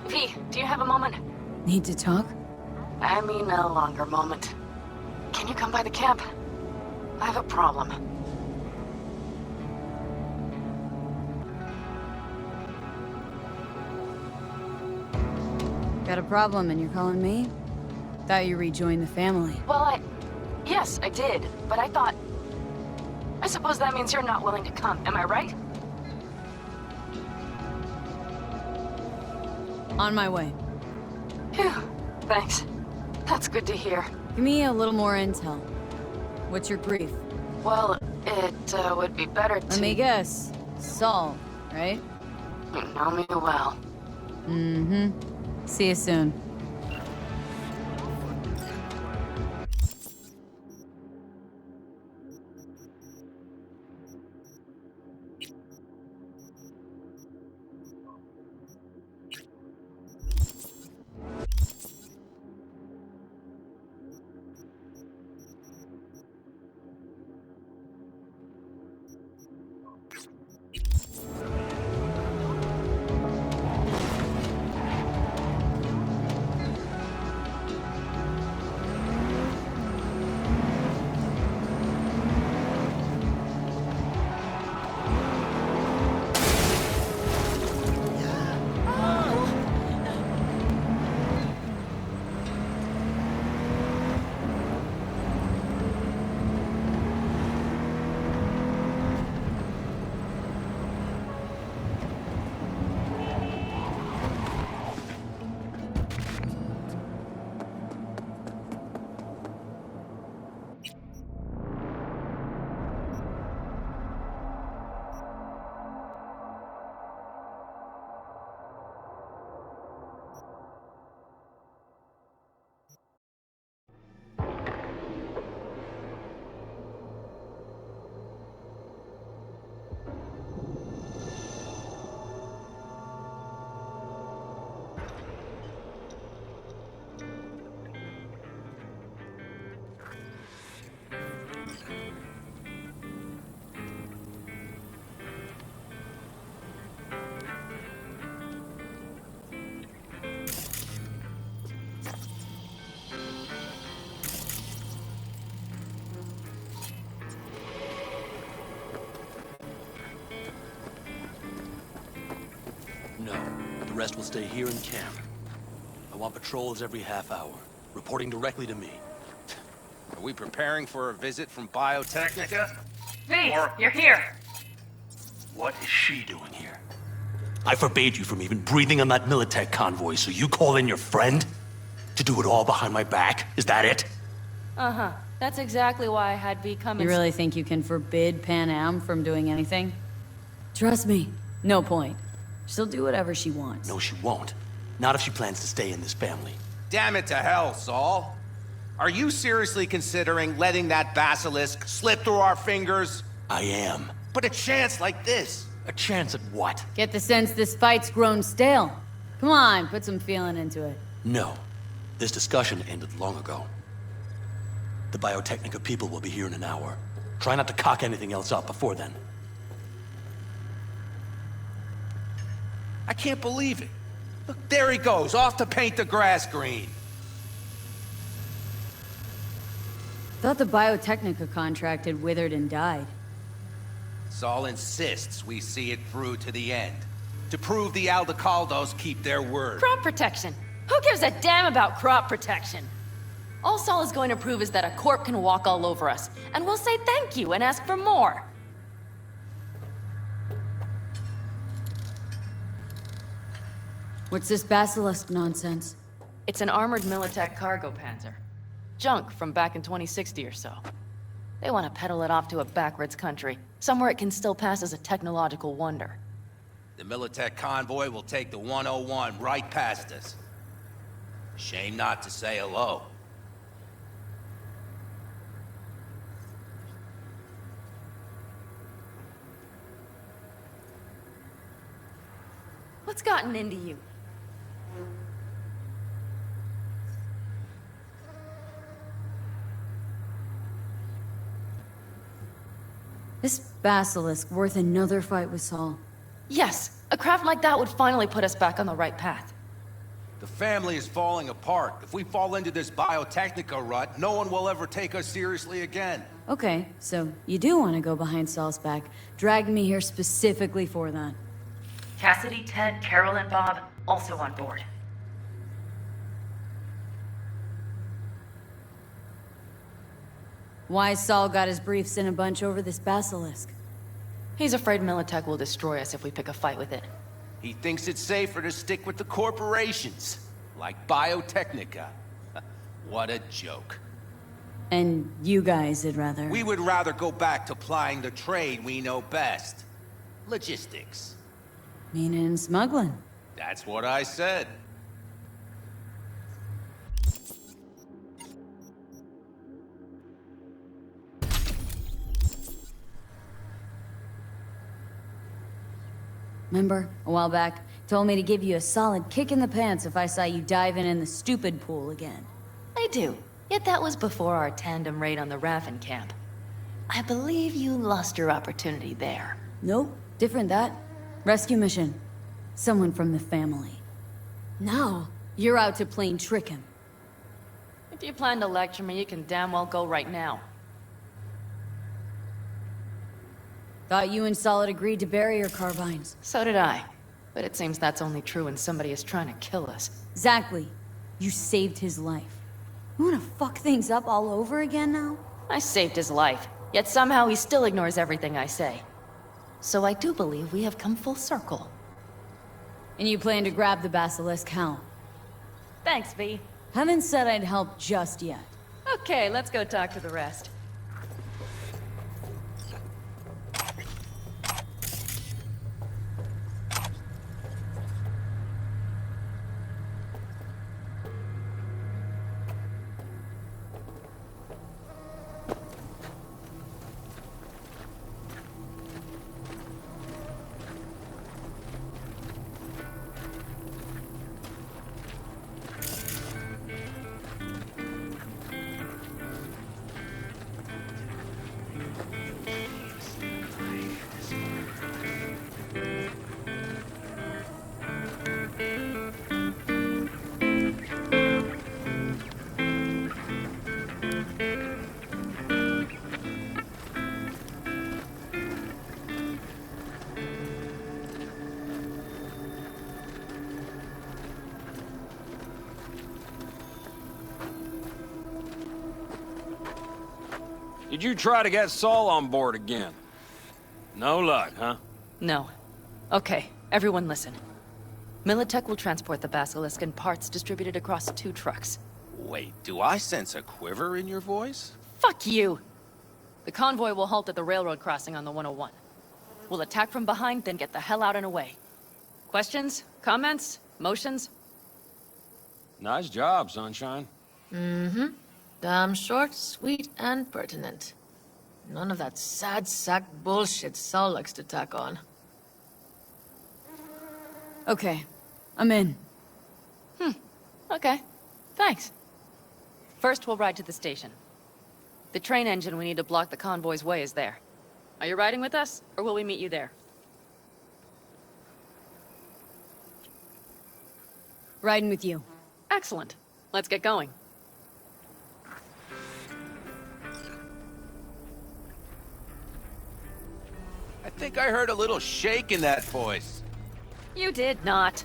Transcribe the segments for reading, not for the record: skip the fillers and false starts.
V, do you have a moment? Need to talk? I mean a longer moment. Can you come by the camp? I have a problem. Got a problem and you're calling me? Thought you rejoined the family. Well, yes, I did, but I thought... I suppose that means you're not willing to come, am I right? On my way. Phew, thanks. That's good to hear. Give me a little more intel. What's your grief? Well, it would be better to... Let me guess. Saul, right? You know me well. Mm-hmm. See you soon. No, the rest will stay here in camp. I want patrols every half hour, reporting directly to me. Are we preparing for a visit from Biotechnica? V, you're here! What is she doing here? I forbade you from even breathing on that Militech convoy, so you call in your friend? To do it all behind my back? Is that it? Uh-huh. That's exactly why I had V come You and... really think you can forbid Panam from doing anything? Trust me, no point. She'll do whatever she wants. No, she won't. Not if she plans to stay in this family. Damn it to hell, Saul. Are you seriously considering letting that basilisk slip through our fingers? I am. But a chance like this. A chance at what? Get the sense this fight's grown stale. Come on, put some feeling into it. No. This discussion ended long ago. The Biotechnica people will be here in an hour. Try not to cock anything else up before then. I can't believe it. Look, there he goes, off to paint the grass green. Thought the Biotechnica contract had withered and died. Saul insists we see it through to the end. To prove the Aldecaldos keep their word. Crop protection! Who gives a damn about crop protection? All Saul is going to prove is that a corp can walk all over us, and we'll say thank you and ask for more. What's this basilisk nonsense? It's an armored Militech cargo panzer. Junk from back in 2060 or so. They want to peddle it off to a backwards country, somewhere it can still pass as a technological wonder. The Militech convoy will take the 101 right past us. Shame not to say hello. What's gotten into you? This basilisk worth another fight with Saul. Yes, a craft like that would finally put us back on the right path. The family is falling apart. If we fall into this biotechnica rut, no one will ever take us seriously again. Okay, so you do want to go behind Saul's back, drag me here specifically for that. Cassidy, Ted, Carol, and Bob also on board. Why Saul got his briefs in a bunch over this basilisk? He's afraid Militech will destroy us if we pick a fight with it. He thinks it's safer to stick with the corporations, like Biotechnica. What a joke. And you guys would rather... We would rather go back to plying the trade we know best. Logistics. Meaning smuggling. That's what I said. Remember, a while back, told me to give you a solid kick in the pants if I saw you diving in the stupid pool again. I do. Yet that was before our tandem raid on the Raffen camp. I believe you lost your opportunity there. Nope, different that. Rescue mission. Someone from the family. Now, you're out to plain trick him. If you plan to lecture me, you can damn well go right now. Thought you and Solid agreed to bury your carbines. So did I. But it seems that's only true when somebody is trying to kill us. Exactly. You saved his life. You wanna fuck things up all over again now? I saved his life, yet somehow he still ignores everything I say. So I do believe we have come full circle. And you plan to grab the basilisk how? Thanks, V. Haven't said I'd help just yet. Okay, let's go talk to the rest. Did you try to get Saul on board again? No luck, huh? No. Okay, everyone listen. Militech will transport the Basilisk in parts distributed across 2 trucks. Wait, do I sense a quiver in your voice? Fuck you! The convoy will halt at the railroad crossing on the 101. We'll attack from behind, then get the hell out and away. Questions? Comments? Motions? Nice job, Sunshine. Damn short, sweet, and pertinent. None of that sad sack bullshit Saul likes to tack on. Okay, I'm in. Okay. Thanks. First, we'll ride to the station. The train engine we need to block the convoy's way is there. Are you riding with us, or will we meet you there? Riding with you. Excellent. Let's get going. I think I heard a little shake in that voice. You did not.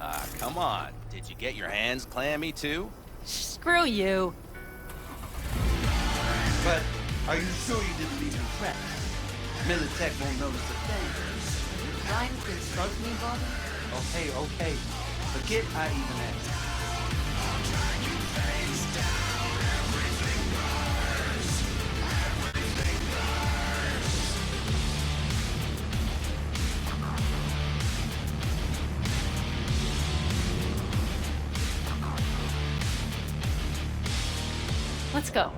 Ah, come on. Did you get your hands clammy too? Screw you. But are you sure you didn't leave your tracks? Militech won't notice a thing. You trying to insult me, Bobby? Okay. Forget I even asked. Let's go.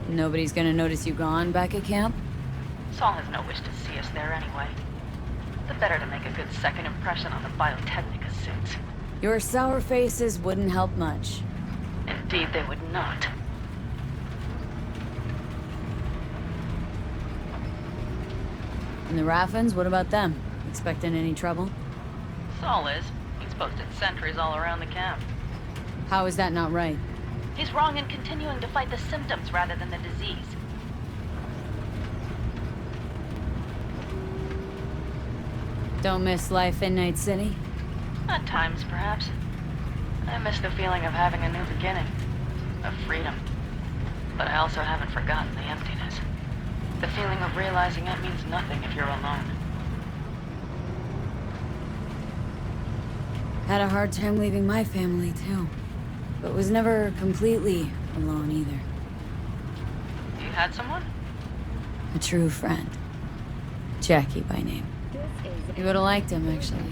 Nobody's gonna notice you gone back at camp? Saul has no wish to see us there anyway. The better to make a good second impression on the Biotechnica suits. Your sour faces wouldn't help much. Indeed, they would not. And the Raffens, what about them? Expecting any trouble? Saul is. He's posted sentries all around the camp. How is that not right? He's wrong in continuing to fight the symptoms rather than the disease. Don't miss life in Night City? At times, perhaps. I miss the feeling of having a new beginning. Of freedom. But I also haven't forgotten the emptiness. The feeling of realizing it means nothing if you're alone. Had a hard time leaving my family, too. But was never completely alone, either. You had someone? A true friend. Jackie by name. You would've liked him, actually.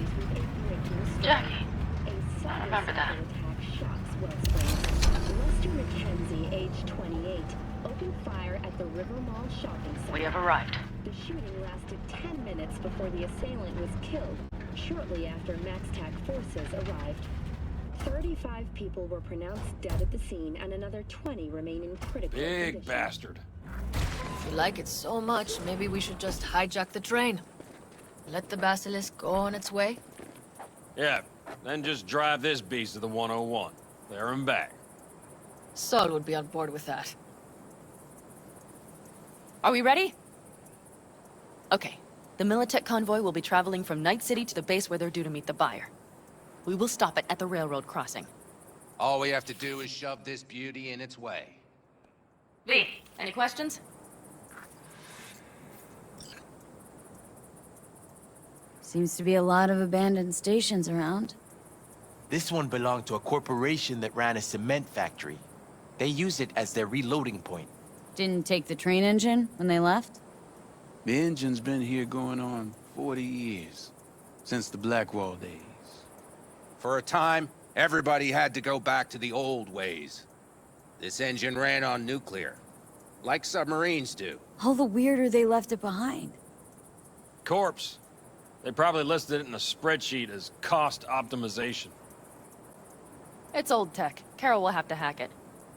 Jackie. I remember that. Age 28, opened fire at the River Mall shopping center. We have arrived. The shooting lasted 10 minutes before the assailant was killed, shortly after MaxTac forces arrived. 35 people were pronounced dead at the scene, and another 20 remain in critical condition. Big bastard. If you like it so much, maybe we should just hijack the train. Let the Basilisk go on its way. Yeah, then just drive this beast to the 101. There and back. Saul would be on board with that. Are we ready? Okay. The Militech convoy will be traveling from Night City to the base where they're due to meet the buyer. We will stop it at the railroad crossing. All we have to do is shove this beauty in its way. V, any questions? Seems to be a lot of abandoned stations around. This one belonged to a corporation that ran a cement factory. They used it as their reloading point. Didn't take the train engine when they left? The engine's been here going on 40 years. Since the Blackwall days. For a time, everybody had to go back to the old ways. This engine ran on nuclear, like submarines do. All the weirder they left it behind. Corpse. They probably listed it in a spreadsheet as cost optimization. It's old tech. Carol will have to hack it.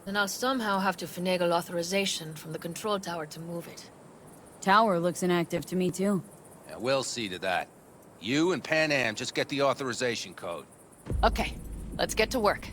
Then I'll somehow have to finagle authorization from the control tower to move it. Tower looks inactive to me, too. Yeah, we'll see to that. You and Panam just get the authorization code. Okay, let's get to work.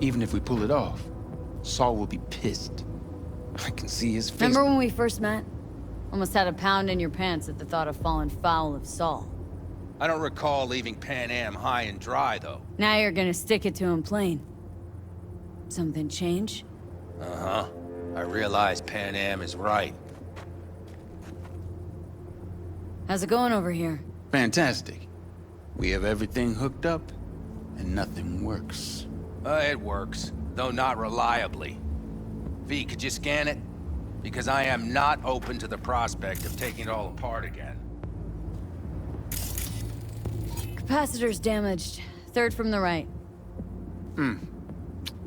Even if we pull it off, Saul will be pissed. I can see his face. Remember when we first met? Almost had a pound in your pants at the thought of falling foul of Saul. I don't recall leaving Panam high and dry, though. Now you're gonna stick it to him plain. Something change? Uh-huh. I realize Panam is right. How's it going over here? Fantastic. We have everything hooked up, and nothing works. It works, though not reliably. V, could you scan it? Because I am not open to the prospect of taking it all apart again. Capacitor's damaged. Third from the right.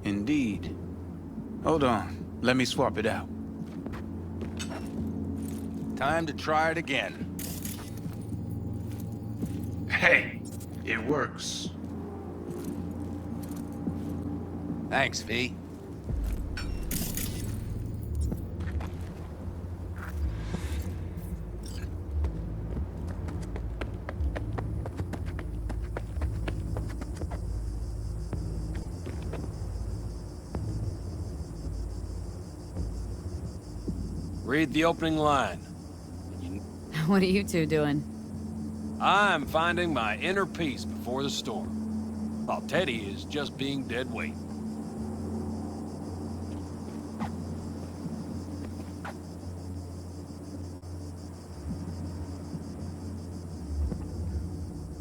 Indeed. Hold on. Let me swap it out. Time to try it again. Hey, it works. Thanks, V. Read the opening line. What are you two doing? I'm finding my inner peace before the storm. While Teddy is just being dead weight.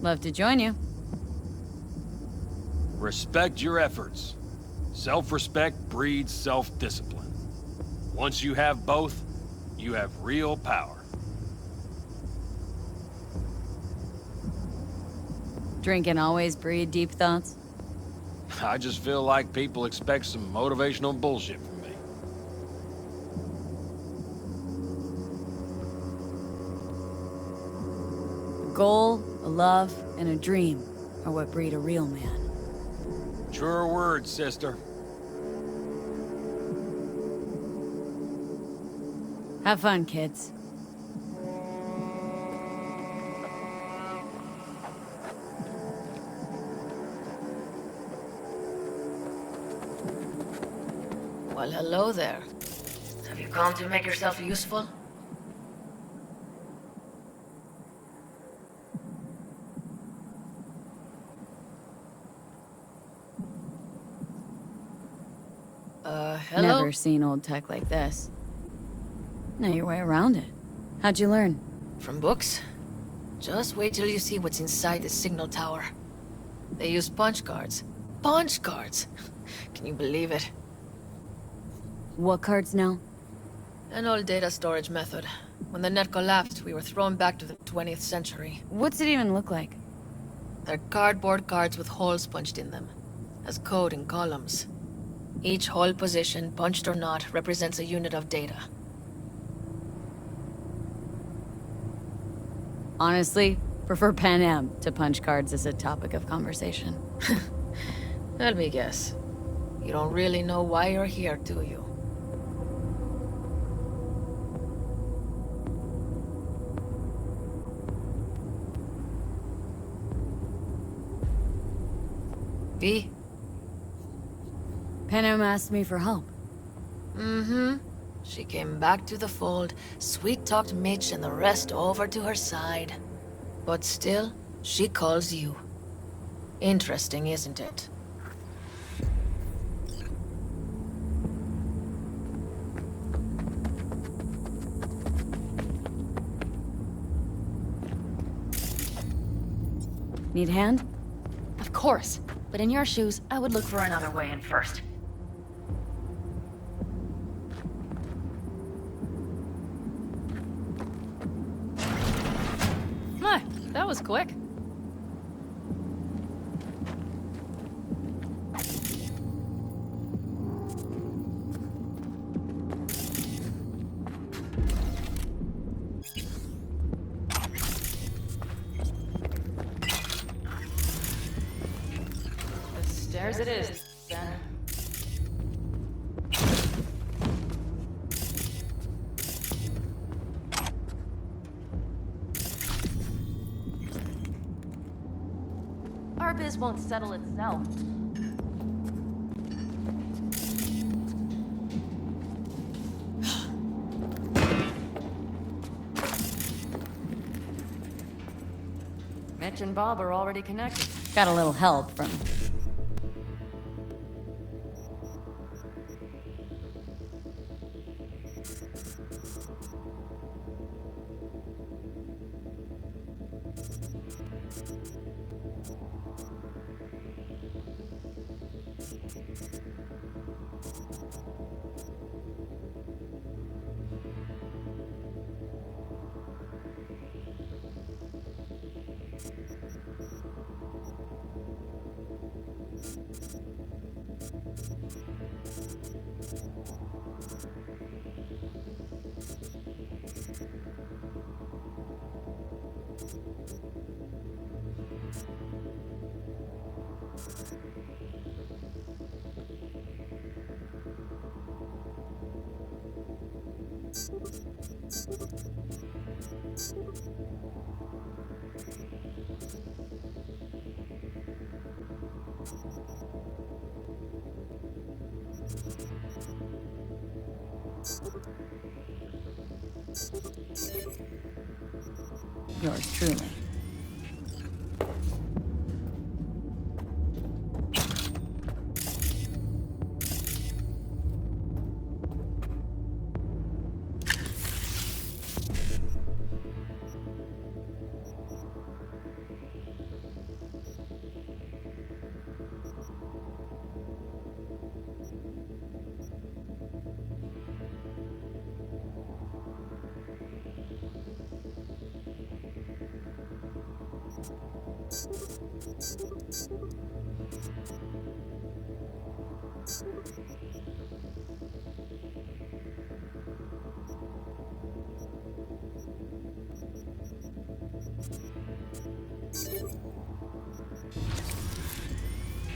Love to join you. Respect your efforts. Self-respect breeds self-discipline. Once you have both, you have real power. Drinking always breed deep thoughts? I just feel like people expect some motivational bullshit from me. A goal, a love, and a dream are what breed a real man. Truer words, sister. Have fun, kids. Well, hello there. Have you come to make yourself useful? Hello? Never seen old tech like this. Know your way around it. How'd you learn? From books? Just wait till you see what's inside the signal tower. They use punch cards. Punch cards! Can you believe it? What cards now? An old data storage method. When the net collapsed, we were thrown back to the 20th century. What's it even look like? They're cardboard cards with holes punched in them, as code in columns. Each hole position, punched or not, represents a unit of data. Honestly, prefer Panam to punch cards as a topic of conversation. Let me guess. You don't really know why you're here, do you? V? Panam asked me for help. Mm-hmm. She came back to the fold, sweet-talked Mitch and the rest over to her side. But still, she calls you. Interesting, isn't it? Need a hand? Of course. But in your shoes, I would look for another way in first. My, that was quick. Stairs it is, then. Our biz won't settle itself. Mitch and Bob are already connected. Got a little help from... Yours truly.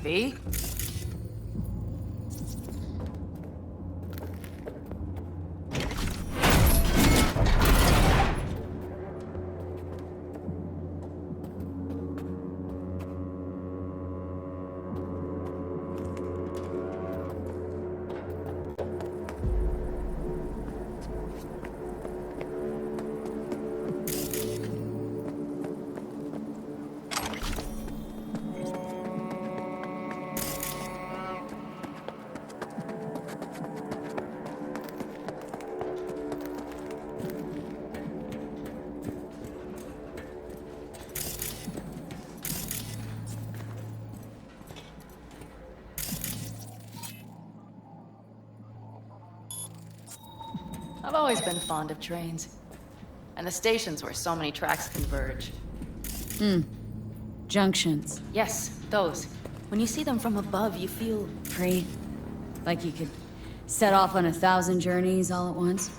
V? I've always been fond of trains. And the stations where so many tracks converge. Junctions. Yes, those. When you see them from above, you feel... Free. Like you could set off on 1,000 journeys all at once.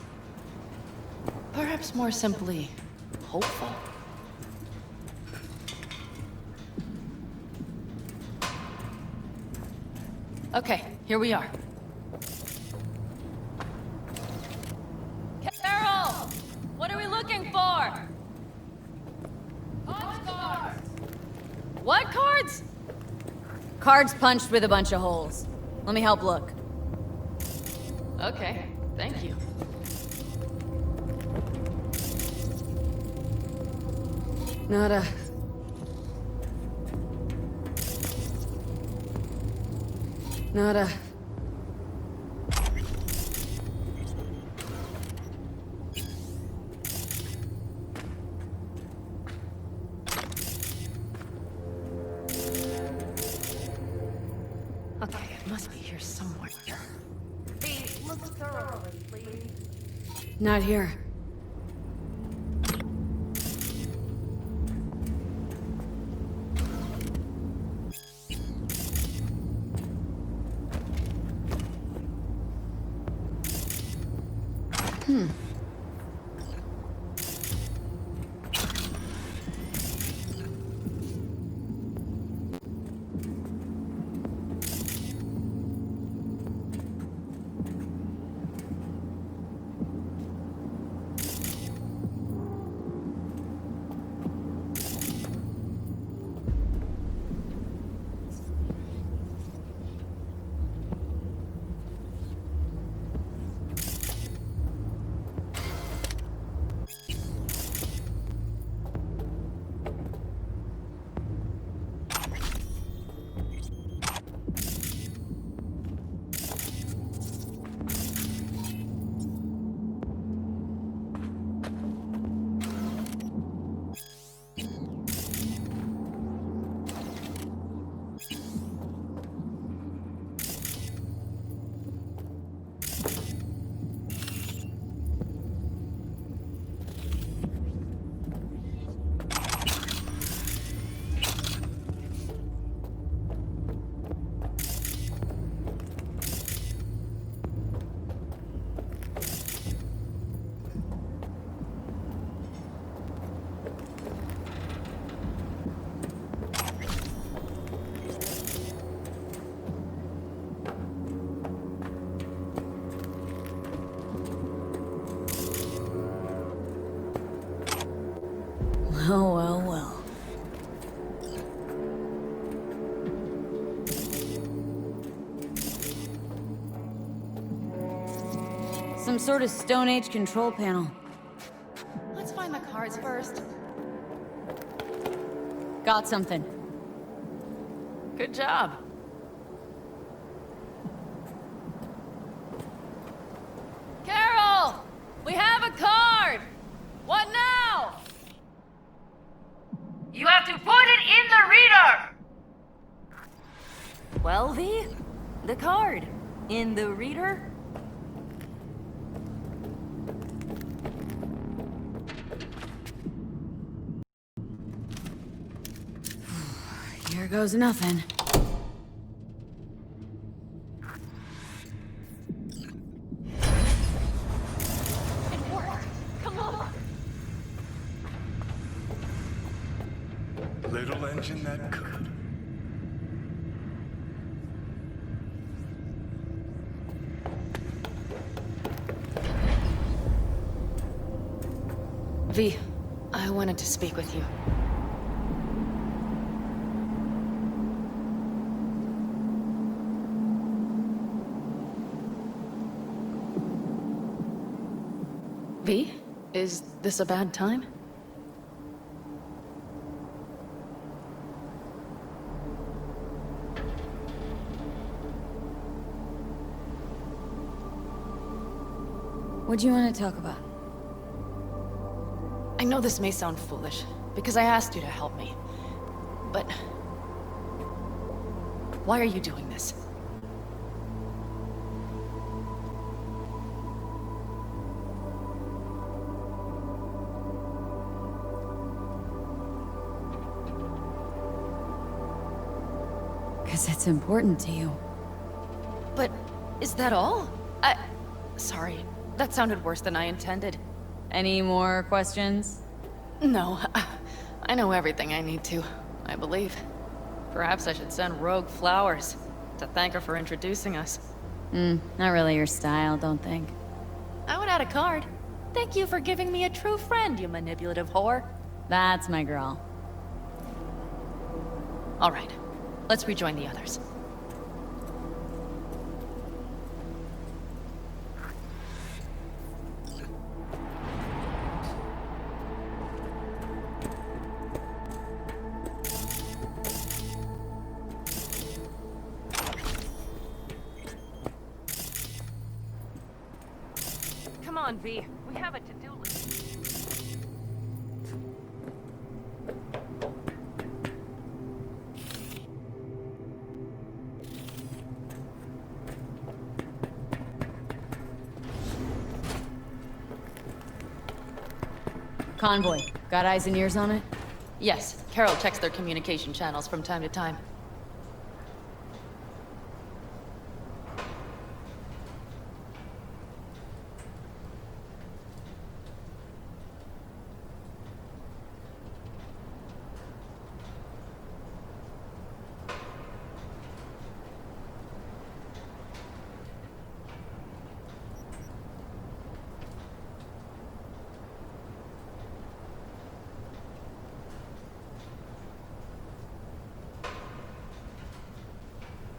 perhaps more simply, hopeful. Okay, here we are. Carol! What are we looking for? Punch cards! What cards? Cards punched with a bunch of holes. Let me help look. Okay, thank you. Nada. Nada. Okay, it must be here somewhere. Look thoroughly, please. Not here. Oh, well, well. Some sort of Stone Age control panel. Let's find the cards first. Got something. Good job. Carol! We have a card! What now? You have to put it in the reader! Well, V, the card. In the reader? There goes nothing. It worked! Come on! Little engine that could. V, I wanted to speak with you. V, is this a bad time? What do you want to talk about? I know this may sound foolish, because I asked you to help me. But... why are you doing this? Because it's important to you. But is that all? Sorry, that sounded worse than I intended. Any more questions? No, I know everything I need to, I believe. Perhaps I should send Rogue flowers to thank her for introducing us. Not really your style, don't think. I would add a card. Thank you for giving me a true friend, you manipulative whore. That's my girl. All right, let's rejoin the others. Come on, V. We have a to-do list. Convoy. Got eyes and ears on it? Yes, Carol checks their communication channels from time to time.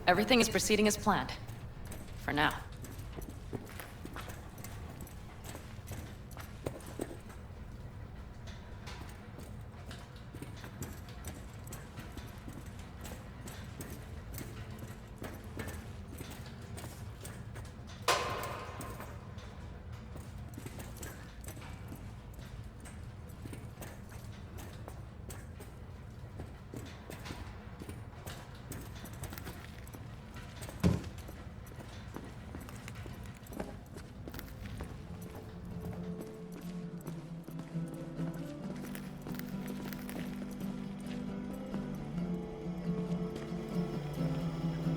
Everything is proceeding as planned. For now.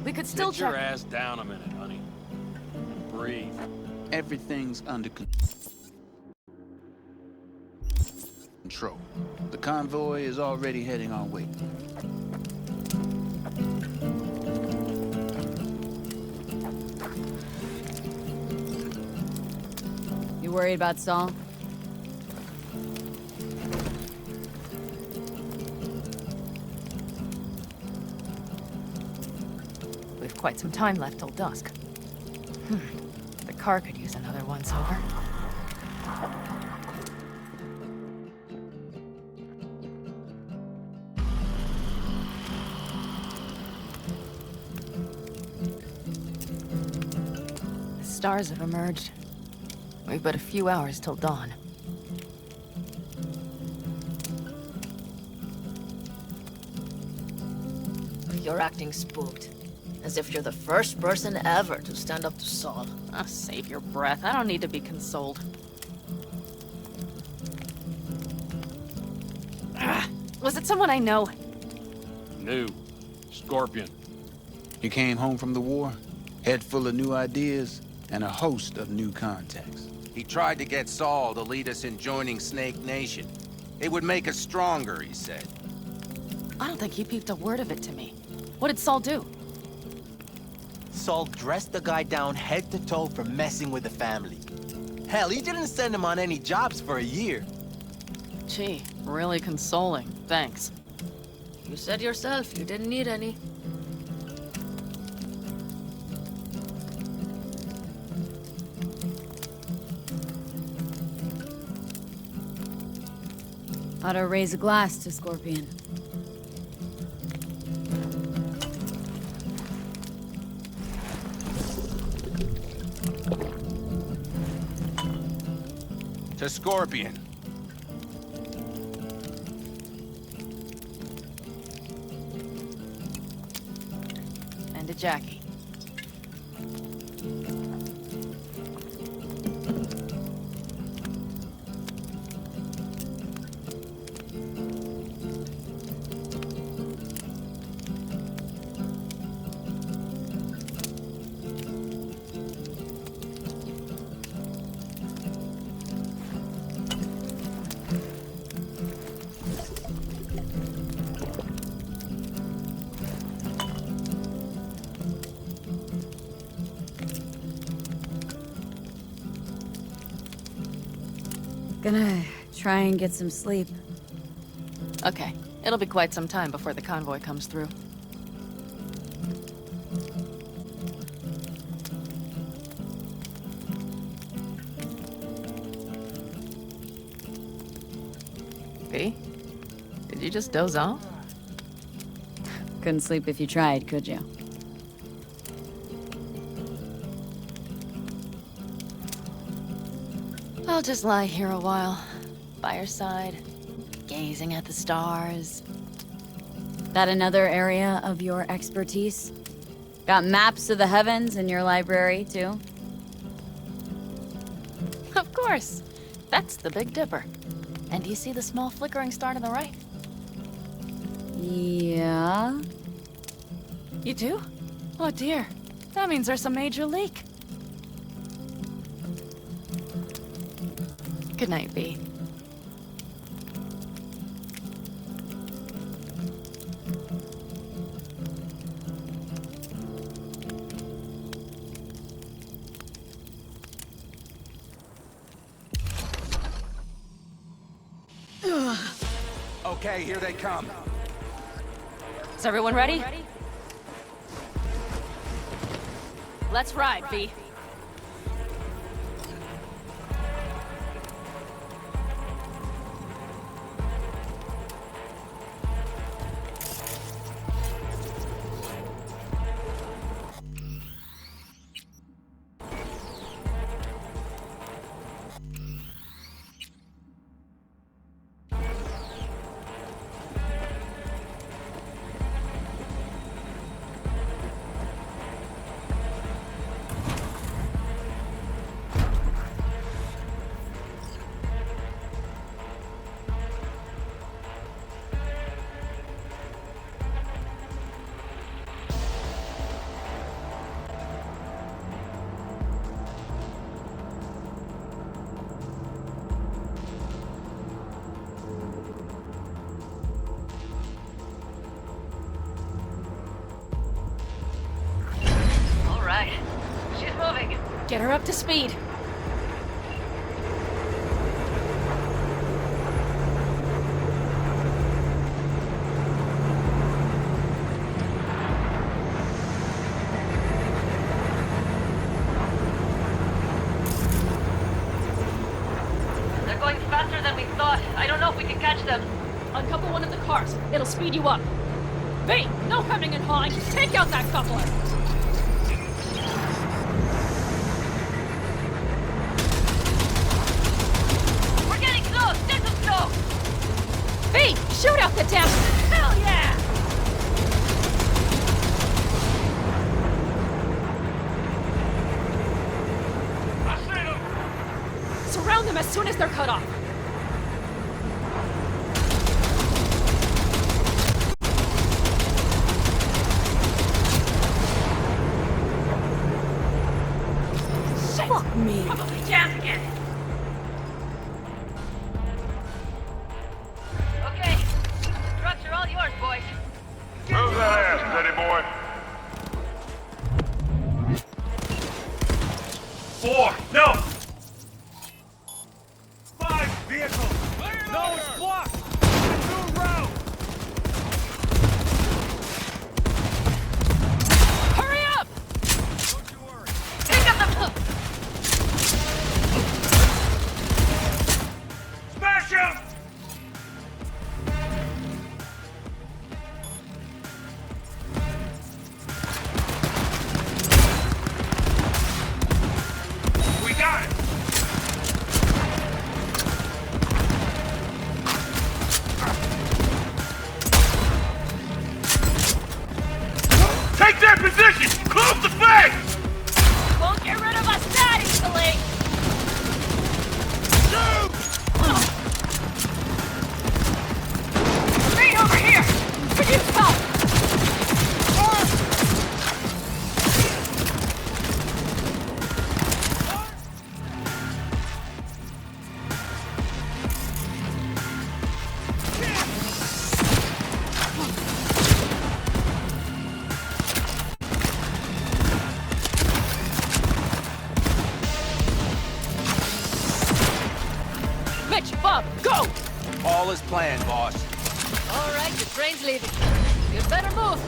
We could still Sit your check. ass down a minute, honey. And breathe. Everything's under control. The convoy is already heading our way. You worried about Saul? We've quite some time left till dusk. The car could use another once-over. The stars have emerged. We've but a few hours till dawn. You're acting spooked. As if you're the first person ever to stand up to Saul. Oh, save your breath. I don't need to be consoled. Was it someone I know? New. Scorpion. You came home from the war, head full of new ideas, and a host of new contacts. He tried to get Saul to lead us in joining Snake Nation. It would make us stronger, he said. I don't think he peeped a word of it to me. What did Saul do? Saul dressed the guy down head to toe for messing with the family. Hell, he didn't send him on any jobs for a year. Gee, really consoling. Thanks. You said yourself you didn't need any. Ought to raise a glass to Scorpion. To Scorpion. And to Jackie. Gonna try and get some sleep. Okay, it'll be quite some time before the convoy comes through. V? Did you just doze off? Couldn't sleep if you tried, could you? I'll just lie here a while, by your side, gazing at the stars. That another area of your expertise? Got maps of the heavens in your library, too? Of course. That's the Big Dipper. And do you see the small flickering star to the right? Yeah? You do? Oh dear. That means there's a major leak. Good night, V. Okay, here they come. Is everyone ready? Let's ride, V. She's moving. Get her up to speed. They're going faster than we thought. I don't know if we can catch them. Uncouple one of the cars. It'll speed you up. V, no hemming and hawing. Take out that coupler. V, shoot out the damn... Hell yeah! I see them! Surround them as soon as they're cut off. me. Probably jammed again. Okay, trucks are all yours, boys. Move that ass, steady boy. 4, no! 5 vehicles. No, it's blocked! New route! Hurry up! Don't you worry. Pick up the... Smash him! We got it! Take that position! Close the face! Won't get rid of us that easily! Stay over here! Could you help? Mitch, Bob, go! All is planned, boss. All right, the train's leaving. You'd better move.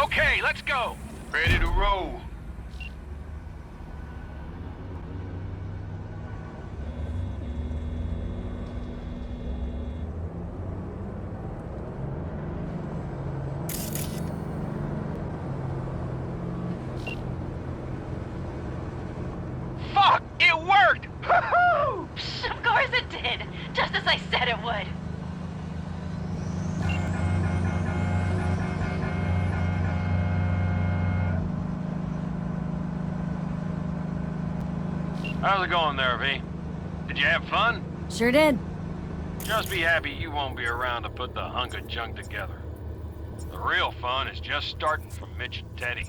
Okay, let's go. Ready to roll. Fuck! It worked! Woohoo! Of course it did, just as I said it would. How's it going there, V? Did you have fun? Sure did. Just be happy you won't be around to put the hunk of junk together. The real fun is just starting from Mitch and Teddy.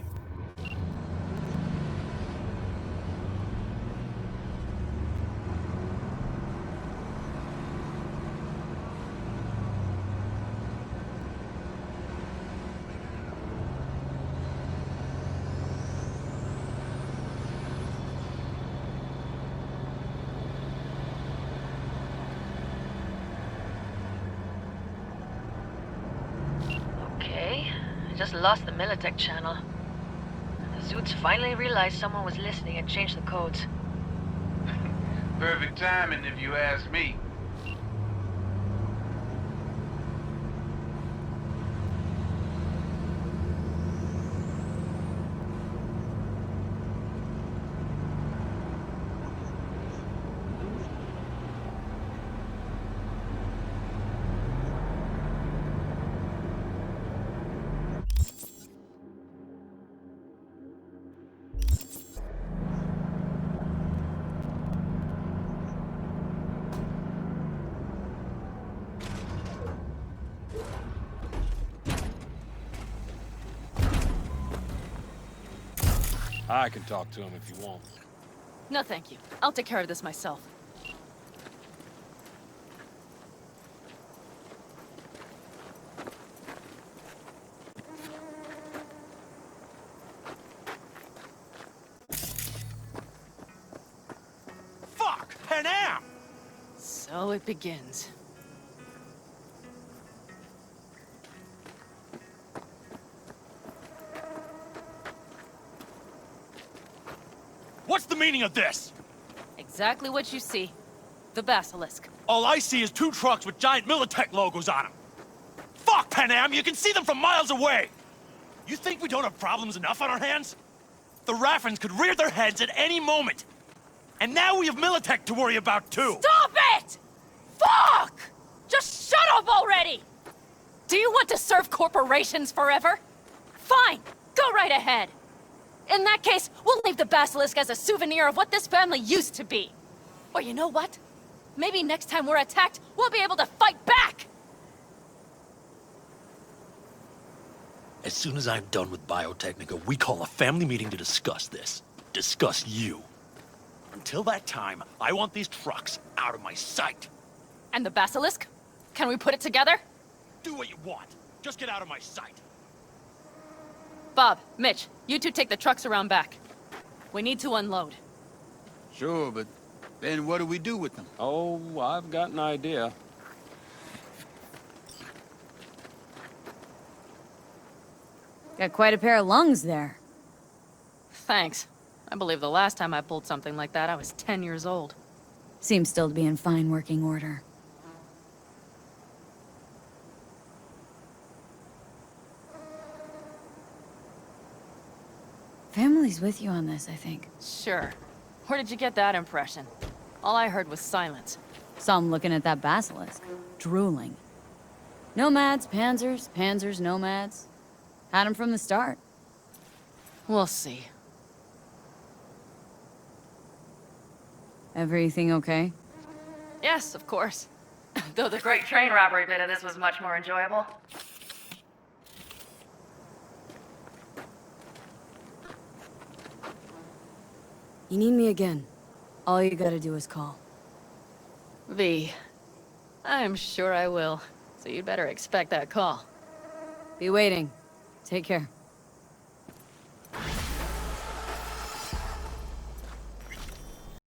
Okay, I just lost the Militech channel. The Zoots finally realized someone was listening and changed the codes. Perfect timing, if you ask me. I can talk to him if you want. No, thank you. I'll take care of this myself. Fuck! Panam! So it begins. What's the meaning of this? Exactly what you see. The Basilisk. All I see is 2 trucks with giant Militech logos on them. Fuck, Panam! You can see them from miles away! You think we don't have problems enough on our hands? The Raffens could rear their heads at any moment. And now we have Militech to worry about, too. Stop it! Fuck! Just shut up already! Do you want to serve corporations forever? Fine, go right ahead. In that case, we'll leave the basilisk as a souvenir of what this family used to be. Or you know what? Maybe next time we're attacked, we'll be able to fight back! As soon as I'm done with Biotechnica, we call a family meeting to discuss this. Discuss you. Until that time, I want these trucks out of my sight. And the basilisk? Can we put it together? Do what you want. Just get out of my sight. Bob, Mitch, you two take the trucks around back. We need to unload. Sure, but then what do we do with them? Oh, I've got an idea. Got quite a pair of lungs there. Thanks. I believe the last time I pulled something like that, I was 10 years old. Seems still to be in fine working order. Family's with you on this, I think. Sure. Where did you get that impression? All I heard was silence. Saw him looking at that basilisk, drooling. Nomads, panzers, panzers, nomads. Had him from the start. We'll see. Everything okay? Yes, of course. Though the great train robbery bit of this was much more enjoyable. You need me again. All you gotta do is call. V. I'm sure I will. So you'd better expect that call. Be waiting. Take care.